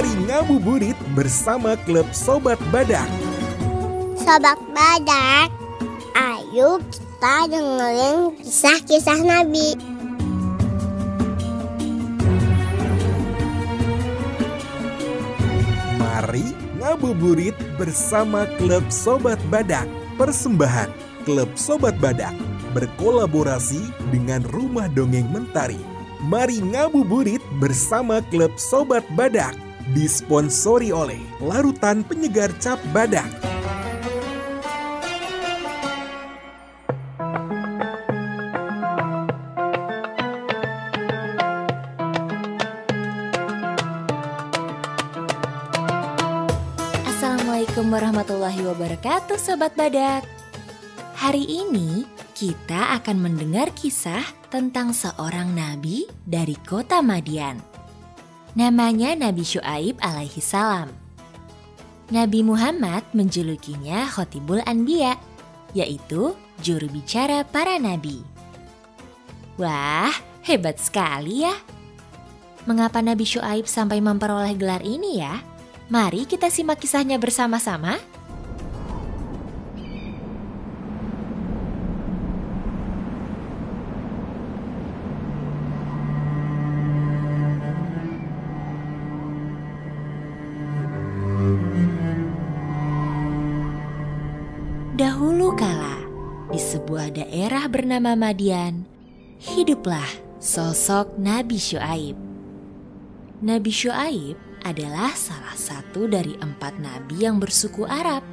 Mari ngabuburit bersama klub Sobat Badak. Sobat Badak, ayo kita dengerin kisah-kisah Nabi. Mari ngabuburit bersama klub Sobat Badak. Persembahan klub Sobat Badak berkolaborasi dengan Rumah Dongeng Mentari. Mari ngabuburit bersama klub Sobat Badak. Disponsori oleh Larutan Penyegar Cap Badak. Assalamualaikum warahmatullahi wabarakatuh Sobat Badak. Hari ini kita akan mendengar kisah tentang seorang nabi dari kota Madian. Namanya Nabi Syuaib alaihi salam. Nabi Muhammad menjulukinya Khotibul Anbiya, yaitu juru bicara para nabi. Wah, hebat sekali ya. Mengapa Nabi Syuaib sampai memperoleh gelar ini ya? Mari kita simak kisahnya bersama-sama. Dahulu kala, di sebuah daerah bernama Madian, hiduplah sosok Nabi Syuaib. Nabi Syuaib adalah salah satu dari 4 nabi yang bersuku Arab.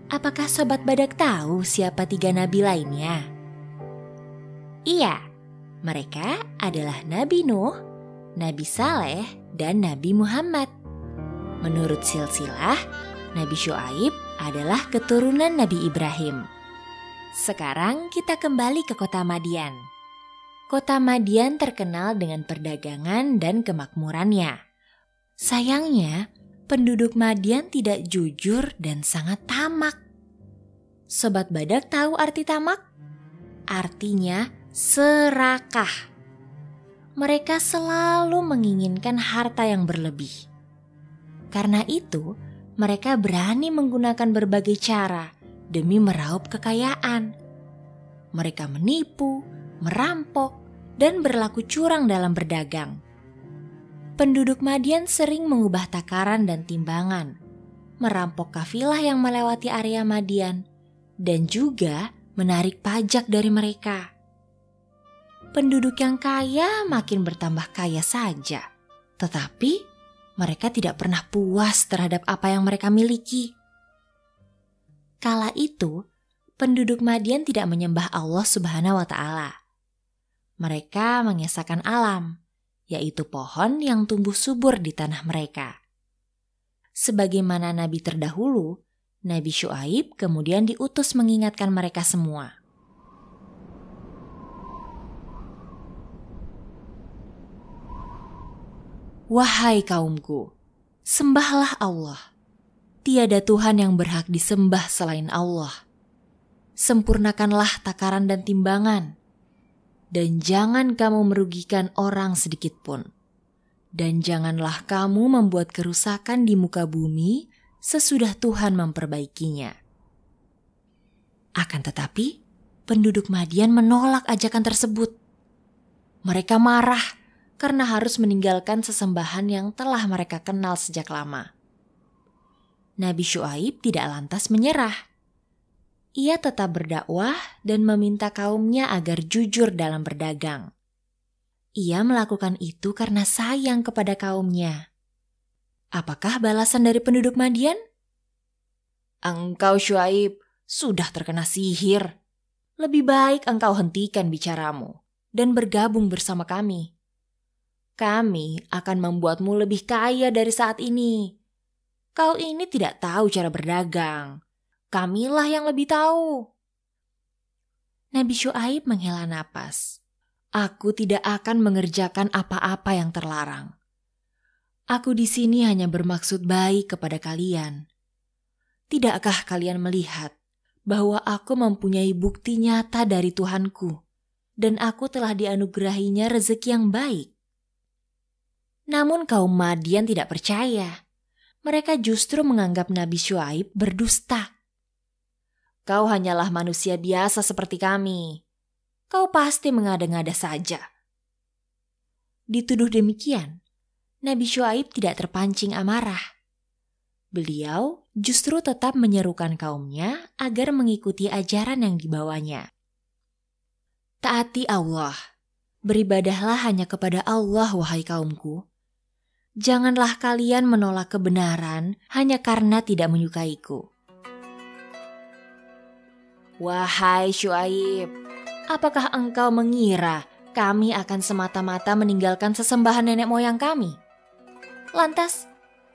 Apakah Sobat Badak tahu siapa 3 nabi lainnya? Iya, mereka adalah Nabi Nuh, Nabi Saleh, dan Nabi Muhammad. Menurut silsilah, Nabi Syuaib adalah keturunan Nabi Ibrahim. Sekarang kita kembali ke kota Madian. Kota Madian terkenal dengan perdagangan dan kemakmurannya. Sayangnya, penduduk Madian tidak jujur dan sangat tamak. Sobat Badak tahu arti tamak? Artinya serakah. Mereka selalu menginginkan harta yang berlebih. Karena itu, mereka berani menggunakan berbagai cara demi meraup kekayaan. Mereka menipu, merampok, dan berlaku curang dalam berdagang. Penduduk Madian sering mengubah takaran dan timbangan, merampok kafilah yang melewati area Madian, dan juga menarik pajak dari mereka. Penduduk yang kaya makin bertambah kaya saja, tetapi mereka tidak pernah puas terhadap apa yang mereka miliki. Kala itu, penduduk Madian tidak menyembah Allah Subhanahu wa Ta'ala. Mereka mengesahkan alam, yaitu pohon yang tumbuh subur di tanah mereka. Sebagaimana nabi terdahulu, Nabi Syuaib kemudian diutus mengingatkan mereka semua. Wahai kaumku, sembahlah Allah. Tiada Tuhan yang berhak disembah selain Allah. Sempurnakanlah takaran dan timbangan. Dan jangan kamu merugikan orang sedikit pun. Dan janganlah kamu membuat kerusakan di muka bumi sesudah Tuhan memperbaikinya. Akan tetapi, penduduk Madian menolak ajakan tersebut. Mereka marah karena harus meninggalkan sesembahan yang telah mereka kenal sejak lama. Nabi Syuaib tidak lantas menyerah. Ia tetap berdakwah dan meminta kaumnya agar jujur dalam berdagang. Ia melakukan itu karena sayang kepada kaumnya. Apakah balasan dari penduduk Madian? Engkau Syuaib sudah terkena sihir. Lebih baik engkau hentikan bicaramu dan bergabung bersama kami. Kami akan membuatmu lebih kaya dari saat ini. Kau ini tidak tahu cara berdagang. Kamilah yang lebih tahu. Nabi Syuaib menghela napas. Aku tidak akan mengerjakan apa-apa yang terlarang. Aku di sini hanya bermaksud baik kepada kalian. Tidakkah kalian melihat bahwa aku mempunyai bukti nyata dari Tuhanku dan aku telah dianugerahinya rezeki yang baik? Namun kaum Madian tidak percaya. Mereka justru menganggap Nabi Syuaib berdusta. Kau hanyalah manusia biasa seperti kami. Kau pasti mengada-ngada saja. Dituduh demikian, Nabi Syuaib tidak terpancing amarah. Beliau justru tetap menyerukan kaumnya agar mengikuti ajaran yang dibawanya. Taati Allah. Beribadahlah hanya kepada Allah, wahai kaumku. Janganlah kalian menolak kebenaran hanya karena tidak menyukaiku. Wahai Syuaib, apakah engkau mengira kami akan semata-mata meninggalkan sesembahan nenek moyang kami? Lantas,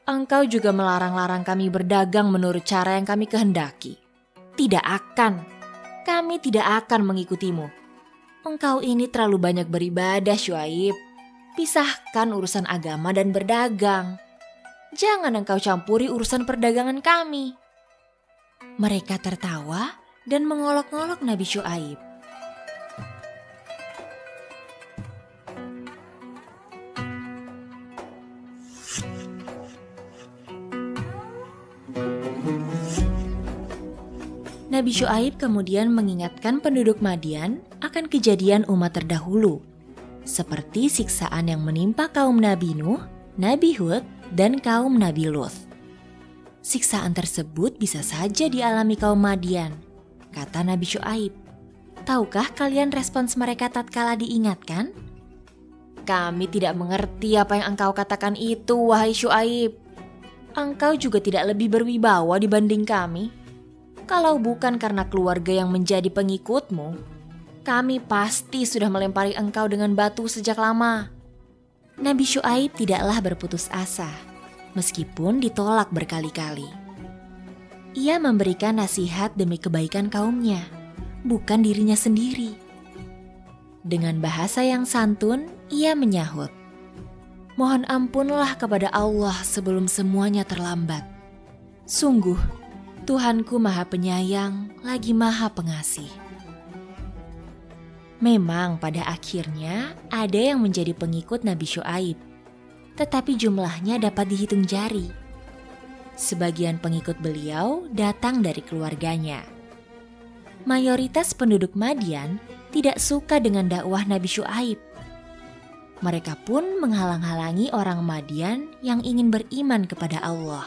engkau juga melarang-larang kami berdagang menurut cara yang kami kehendaki. Tidak akan. Kami tidak akan mengikutimu. Engkau ini terlalu banyak beribadah, Syuaib. Pisahkan urusan agama dan berdagang. Jangan engkau campuri urusan perdagangan kami. Mereka tertawa dan mengolok-olok Nabi Syuaib. Nabi Syuaib kemudian mengingatkan penduduk Madian akan kejadian umat terdahulu, seperti siksaan yang menimpa kaum Nabi Nuh, Nabi Hud, dan kaum Nabi Lut. Siksaan tersebut bisa saja dialami kaum Madian, kata Nabi Syuaib. Tahukah kalian respons mereka tatkala diingatkan? Kami tidak mengerti apa yang engkau katakan itu, wahai Syuaib. Engkau juga tidak lebih berwibawa dibanding kami. Kalau bukan karena keluarga yang menjadi pengikutmu, kami pasti sudah melempari engkau dengan batu sejak lama. Nabi Syuaib tidaklah berputus asa, meskipun ditolak berkali-kali. Ia memberikan nasihat demi kebaikan kaumnya, bukan dirinya sendiri. Dengan bahasa yang santun, ia menyahut, "Mohon ampunlah kepada Allah sebelum semuanya terlambat. Sungguh, Tuhanku Maha Penyayang lagi Maha Pengasih." Memang pada akhirnya ada yang menjadi pengikut Nabi Syuaib, tetapi jumlahnya dapat dihitung jari. Sebagian pengikut beliau datang dari keluarganya. Mayoritas penduduk Madian tidak suka dengan dakwah Nabi Syuaib. Mereka pun menghalang-halangi orang Madian yang ingin beriman kepada Allah.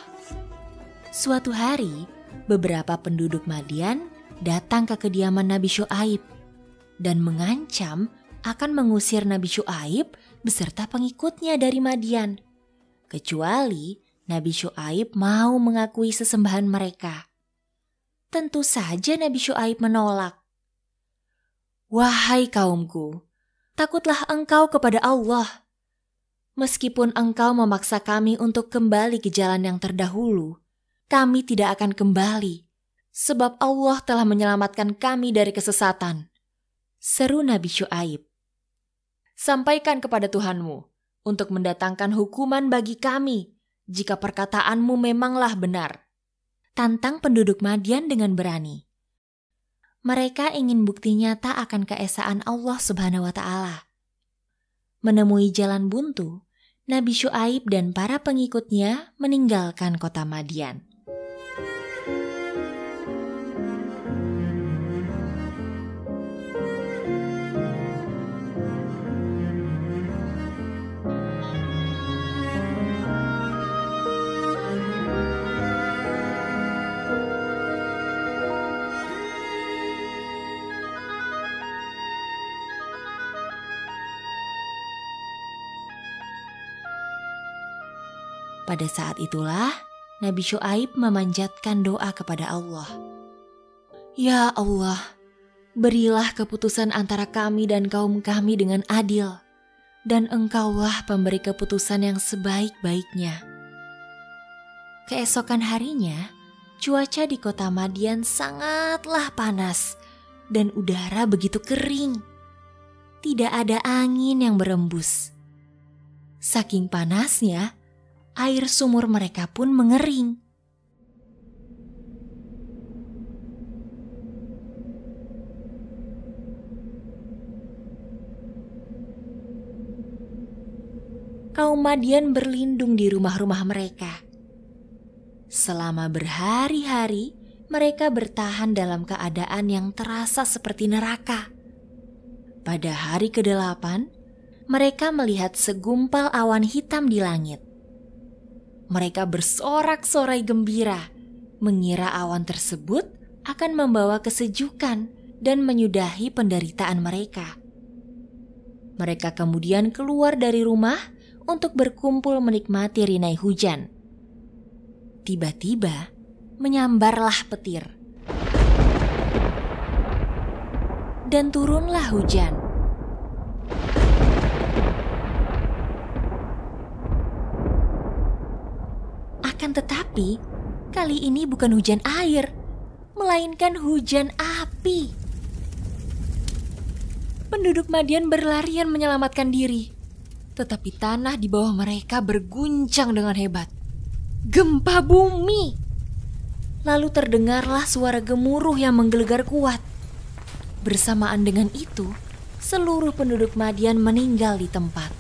Suatu hari, beberapa penduduk Madian datang ke kediaman Nabi Syuaib dan mengancam akan mengusir Nabi Syuaib beserta pengikutnya dari Madian, kecuali Nabi Syuaib mau mengakui sesembahan mereka. Tentu saja Nabi Syuaib menolak. "Wahai kaumku, takutlah engkau kepada Allah. Meskipun engkau memaksa kami untuk kembali ke jalan yang terdahulu, kami tidak akan kembali, sebab Allah telah menyelamatkan kami dari kesesatan," seru Nabi Syuaib. "Sampaikan kepada Tuhanmu untuk mendatangkan hukuman bagi kami jika perkataanmu memanglah benar," tantang penduduk Madian dengan berani. Mereka ingin bukti nyata akan keesaan Allah Subhanahu wa Ta'ala. Menemui jalan buntu, Nabi Syuaib dan para pengikutnya meninggalkan kota Madian. Pada saat itulah Nabi Syuaib memanjatkan doa kepada Allah. "Ya Allah, berilah keputusan antara kami dan kaum kami dengan adil, dan Engkaulah pemberi keputusan yang sebaik-baiknya." Keesokan harinya, cuaca di kota Madian sangatlah panas dan udara begitu kering. Tidak ada angin yang berembus. Saking panasnya, air sumur mereka pun mengering. kaum Madian berlindung di rumah-rumah mereka. Selama berhari-hari, mereka bertahan dalam keadaan yang terasa seperti neraka. Pada hari ke-8, mereka melihat segumpal awan hitam di langit. Mereka bersorak-sorai gembira, mengira awan tersebut akan membawa kesejukan dan menyudahi penderitaan mereka. Mereka kemudian keluar dari rumah untuk berkumpul menikmati rinai hujan. Tiba-tiba menyambarlah petir. Dan turunlah hujan. Akan tetapi, kali ini bukan hujan air, melainkan hujan api. Penduduk Madian berlarian menyelamatkan diri, tetapi tanah di bawah mereka berguncang dengan hebat. Gempa bumi! Lalu terdengarlah suara gemuruh yang menggelegar kuat. Bersamaan dengan itu, seluruh penduduk Madian meninggal di tempat.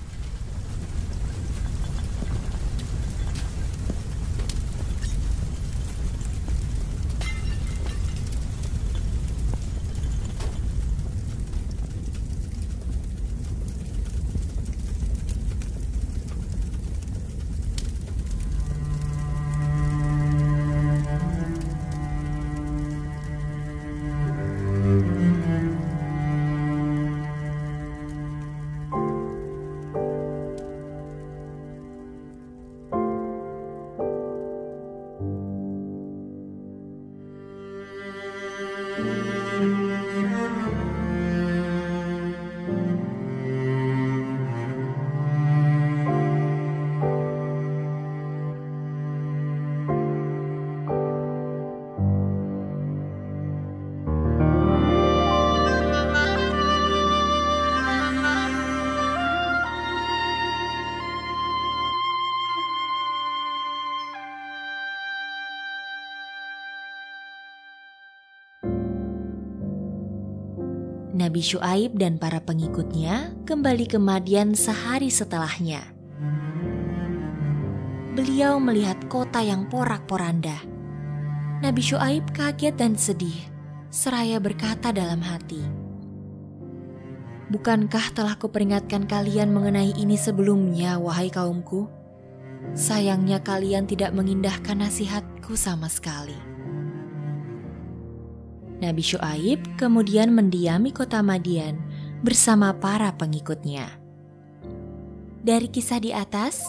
Nabi Syuaib dan para pengikutnya kembali ke Madian sehari setelahnya. Beliau melihat kota yang porak-poranda. Nabi Syuaib kaget dan sedih, seraya berkata dalam hati, "Bukankah telah kuperingatkan kalian mengenai ini sebelumnya, wahai kaumku? Sayangnya kalian tidak mengindahkan nasihatku sama sekali." Nabi Syuaib kemudian mendiami kota Madian bersama para pengikutnya. Dari kisah di atas,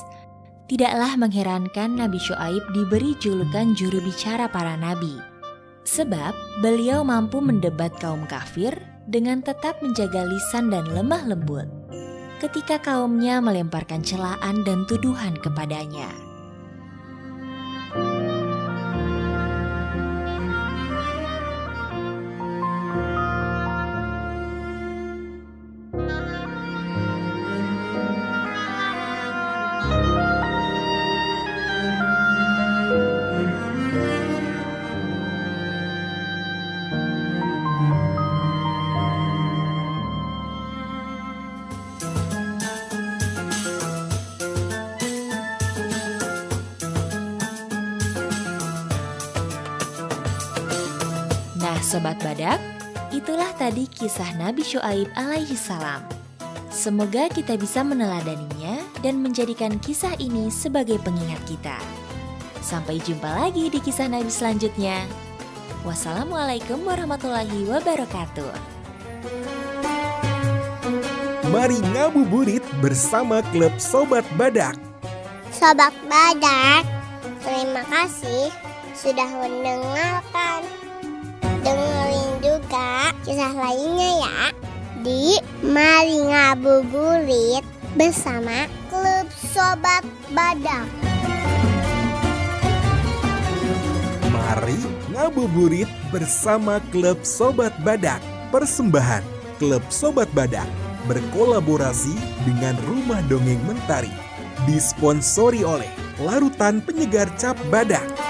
tidaklah mengherankan Nabi Syuaib diberi julukan juru bicara para nabi. Sebab beliau mampu mendebat kaum kafir dengan tetap menjaga lisan dan lemah lembut ketika kaumnya melemparkan celaan dan tuduhan kepadanya. Nah Sobat Badak, itulah tadi kisah Nabi Syuaib alaihi salam. Semoga kita bisa meneladaninya dan menjadikan kisah ini sebagai pengingat kita. Sampai jumpa lagi di kisah Nabi selanjutnya. Wassalamualaikum warahmatullahi wabarakatuh. Mari ngabuburit bersama Klub Sobat Badak. Sobat Badak, terima kasih sudah mendengarkan. Dengerin juga kisah lainnya ya di Mari Ngabuburit bersama Klub Sobat Badak. Mari ngabuburit bersama Klub Sobat Badak. Persembahan Klub Sobat Badak berkolaborasi dengan Rumah Dongeng Mentari. Disponsori oleh Larutan Penyegar Cap Badak.